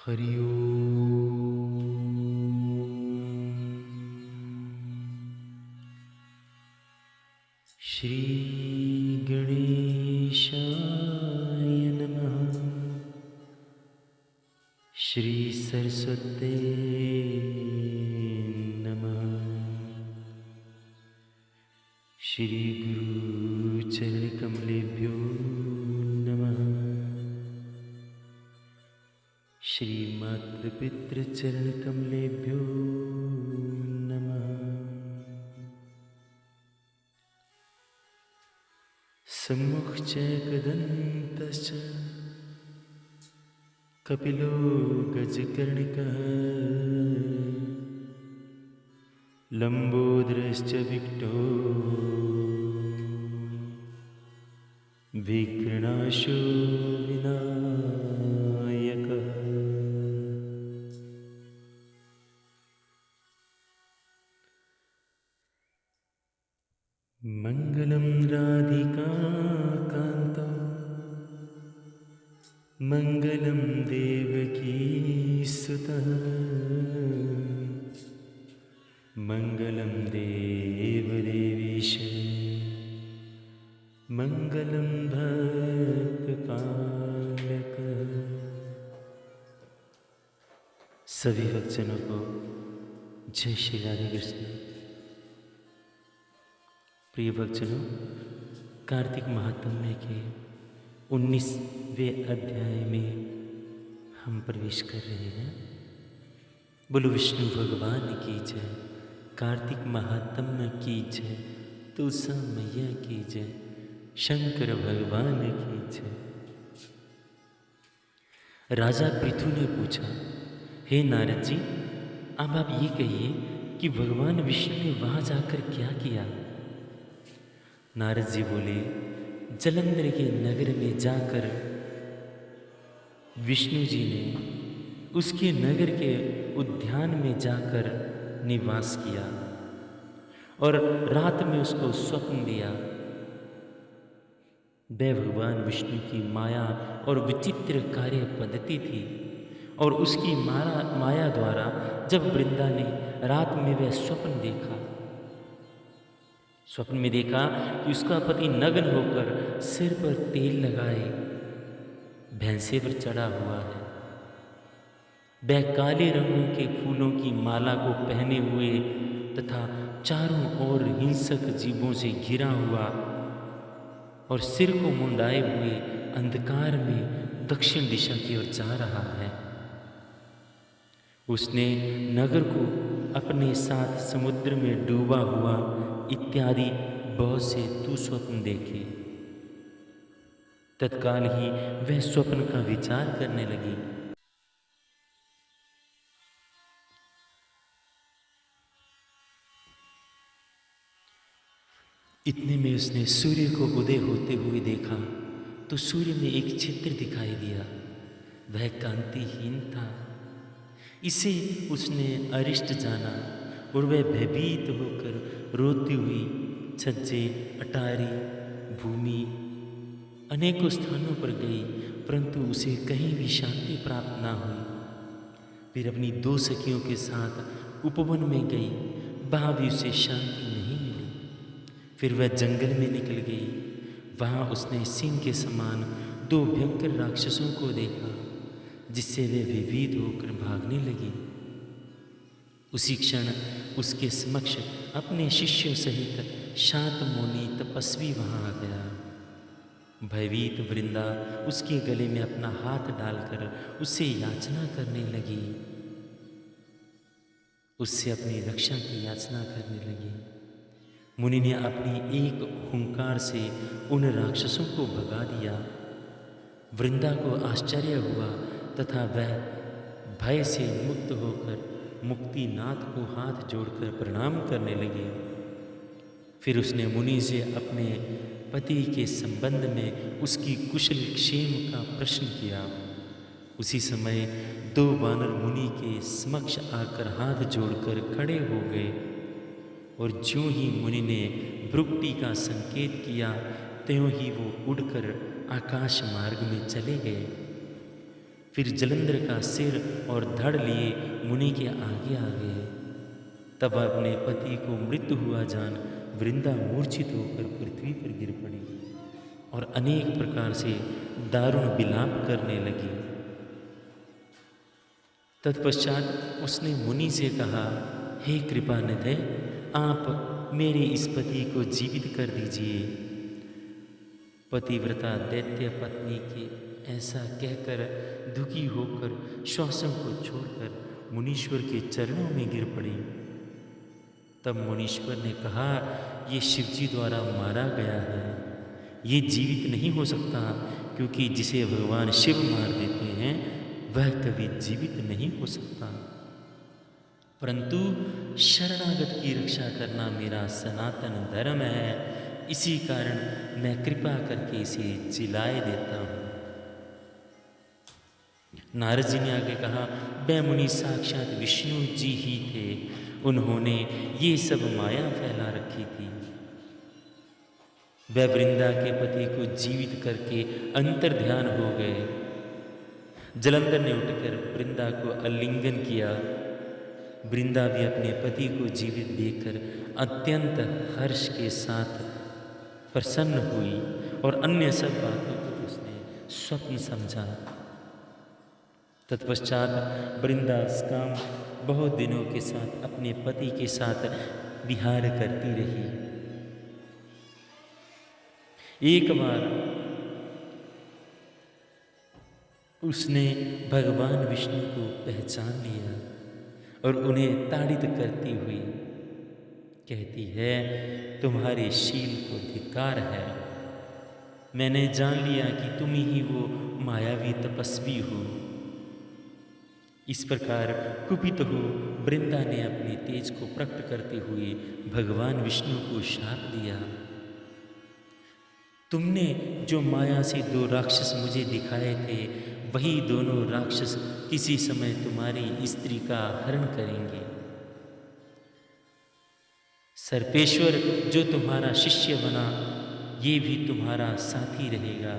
हरि ओम। श्री गणेशाय नमः। श्री सरस्वते नमः। श्री गुरु चरण कमलेभ्यो नमः। श्री मातृपितृ चरण कमलेभ्यो नमः। सम्मुख च कदन्तश्च कपिलो गजकर्णिकः लम्बोदरश्च विकटो विघ्नाशो विनायकः। मंगलम राधिकाकान्तो मंगलम देवकी सुतः मंगलम देवदेवीश मंगलम भक्तपालक। सभी भक्तजनों को जय श्री राधे कृष्ण। प्रिय भक्तजनों, कार्तिक महात्म्य के 19वें अध्याय में हम प्रवेश कर रहे हैं। बोलो विष्णु भगवान की जय, कार्तिक महात्म्य की जय, तुलसा मैया की जय, शंकर भगवान की जय। राजा पृथु ने पूछा, हे नारद जी, अब आप ये कहिए कि भगवान विष्णु ने वहाँ जाकर क्या किया। नारद जी बोले, जलंधर के नगर में जाकर विष्णु जी ने उसके नगर के उद्यान में जाकर निवास किया और रात में उसको स्वप्न दिया। वह भगवान विष्णु की माया और विचित्र कार्य पद्धति थी और उसकी माया द्वारा जब वृंदा ने रात में वह स्वप्न देखा, स्वप्न में देखा कि उसका पति नग्न होकर सिर पर तेल लगाए भैंसे पर चढ़ा हुआ है। वह काले रंगों के फूलों की माला को पहने हुए तथा चारों ओर हिंसक जीवों से घिरा हुआ और सिर को मुंडाए हुए अंधकार में दक्षिण दिशा की ओर जा रहा है। उसने नगर को अपने साथ समुद्र में डूबा हुआ इत्यादि बहुत से दुस्वप्न देखे। तत्काल ही वह स्वप्न का विचार करने लगी। इतने में उसने सूर्य को उदय होते हुए देखा तो सूर्य में एक चित्र दिखाई दिया। वह कांतिहीन था। इसे उसने अरिष्ट जाना और वह भयभीत होकर रोती हुई छज्जे, अटारी, भूमि अनेकों स्थानों पर गई, परंतु उसे कहीं भी शांति प्राप्त ना हुई। फिर अपनी 2 सखियों के साथ उपवन में गई, वहाँ भी उसे शांति नहीं मिली। फिर वह जंगल में निकल गई। वहाँ उसने सिंह के समान 2 भयंकर राक्षसों को देखा, जिससे वे भयभीत होकर भागने लगी। उसी क्षण उसके समक्ष अपने शिष्यों सहित शातमुनि तपस्वी वहाँ आ गया। भयभीत वृंदा उसके गले में अपना हाथ डालकर उससे याचना करने लगी, उससे अपनी रक्षा की याचना करने लगी। मुनि ने अपनी एक हुंकार से उन राक्षसों को भगा दिया। वृंदा को आश्चर्य हुआ तथा वह भय से मुक्त होकर मुक्तिनाथ को हाथ जोड़कर प्रणाम करने लगी। फिर उसने मुनि से अपने पति के संबंध में उसकी कुशल क्षेम का प्रश्न किया। उसी समय 2 वानर मुनि के समक्ष आकर हाथ जोड़कर खड़े हो गए और ज्यों ही मुनि ने भ्रुकुटी का संकेत किया, त्यों ही वो उड़कर आकाश मार्ग में चले गए। फिर जलंधर का सिर और धड़ लिए मुनि के आगे आ गए। तब अपने पति को मृत्यु हुआ जान वृंदा मूर्छित होकर पृथ्वी पर गिर पड़ी और अनेक प्रकार से दारुण विलाप करने लगी। तत्पश्चात उसने मुनि से कहा, हे कृपानिधे, आप मेरे इस पति को जीवित कर दीजिए। पतिव्रता दैत्य पत्नी के ऐसा कहकर दुखी होकर श्वासों को छोड़कर मुनीश्वर के चरणों में गिर पड़ी। तब मुनीश्वर ने कहा, ये शिवजी द्वारा मारा गया है, ये जीवित नहीं हो सकता, क्योंकि जिसे भगवान शिव मार देते हैं वह कभी जीवित नहीं हो सकता। परंतु शरणागत की रक्षा करना मेरा सनातन धर्म है, इसी कारण मैं कृपा करके इसे जिलाए देता हूँ। नारद जी ने आगे कहा, वह मुनि साक्षात विष्णु जी ही थे, उन्होंने ये सब माया फैला रखी थी। वह वृंदा के पति को जीवित करके अंतर ध्यान हो गए। जलंधर ने उठकर वृंदा को आलिंगन किया। वृंदा भी अपने पति को जीवित देखकर अत्यंत हर्ष के साथ प्रसन्न हुई और अन्य सब बातों को उसने स्वप्न समझा। तत्पश्चात वृंदा काम बहुत दिनों के साथ अपने पति के साथ विहार करती रही। एक बार उसने भगवान विष्णु को पहचान लिया और उन्हें ताड़ित करती हुई कहती है, तुम्हारे शील को धिक्कार है। मैंने जान लिया कि तुम ही वो मायावी तपस्वी हो। इस प्रकार कुपित हो वृंदा ने अपने तेज को प्रकट करते हुए भगवान विष्णु को शाप दिया। तुमने जो माया से 2 राक्षस मुझे दिखाए थे, वही दोनों राक्षस किसी समय तुम्हारी स्त्री का हरण करेंगे। सर्पेश्वर जो तुम्हारा शिष्य बना, ये भी तुम्हारा साथी रहेगा।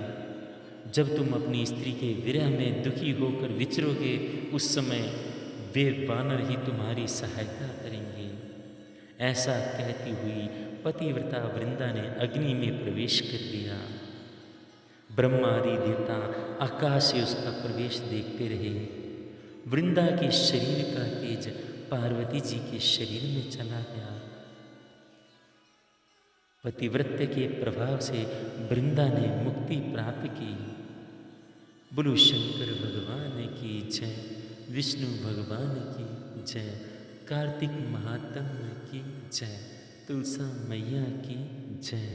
जब तुम अपनी स्त्री के विरह में दुखी होकर विचरोगे, उस समय वे वानर ही तुम्हारी सहायता करेंगे। ऐसा कहती हुई पतिव्रता वृंदा ने अग्नि में प्रवेश कर दिया। ब्रह्मा आदि देवता आकाश से उसका प्रवेश देखते रहे। वृंदा के शरीर का तेज पार्वती जी के शरीर में चला गया। पतिव्रत्य के प्रभाव से वृंदा ने मुक्ति प्राप्त की। बोलो शंकर भगवान की जय, विष्णु भगवान की जय, कार्तिक महात्म्य की जय, तुलसा मैया की जय।